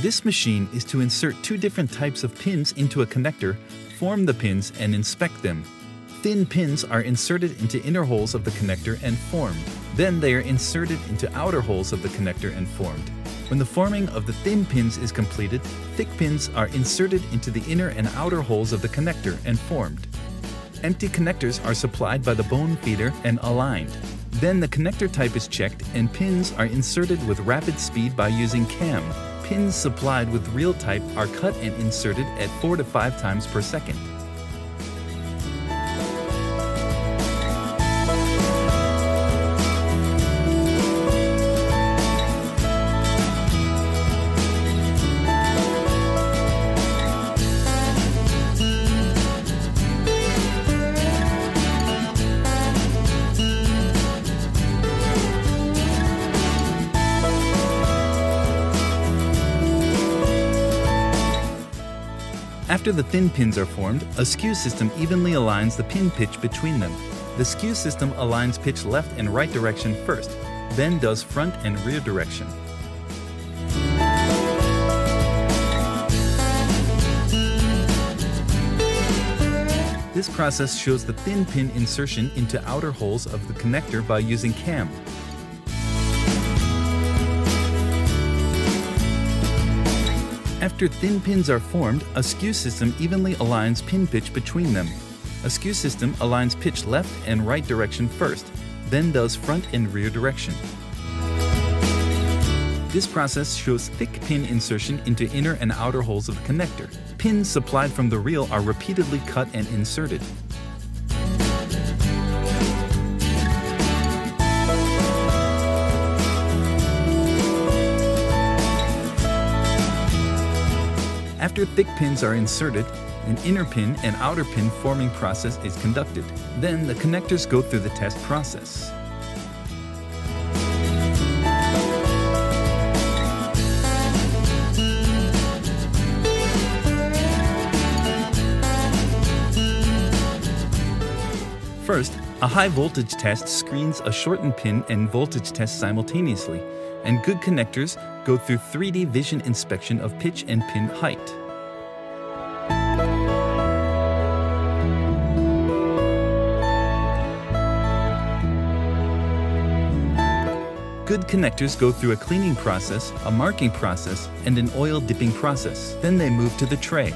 This machine is to insert two different types of pins into a connector, form the pins, and inspect them. Thin pins are inserted into inner holes of the connector and formed. Then they are inserted into outer holes of the connector and formed. When the forming of the thin pins is completed, thick pins are inserted into the inner and outer holes of the connector and formed. Empty connectors are supplied by the bone feeder and aligned. Then the connector type is checked and pins are inserted with rapid speed by using cam. Pins supplied with real type are cut and inserted at 4 to 5 times per second. After the thin pins are formed, a skew system evenly aligns the pin pitch between them. The skew system aligns pitch left and right direction first, then does front and rear direction. This process shows the thin pin insertion into outer holes of the connector by using cam. After thin pins are formed, a skew system evenly aligns pin pitch between them. A skew system aligns pitch left and right direction first, then does front and rear direction. This process shows thick pin insertion into inner and outer holes of the connector. Pins supplied from the reel are repeatedly cut and inserted. After thick pins are inserted, an inner pin and outer pin forming process is conducted. Then the connectors go through the test process. First, a high voltage test screens a shortened pin and voltage test simultaneously, and good connectors go through 3D vision inspection of pitch and pin height. Good connectors go through a cleaning process, a marking process, and an oil dipping process. Then they move to the tray.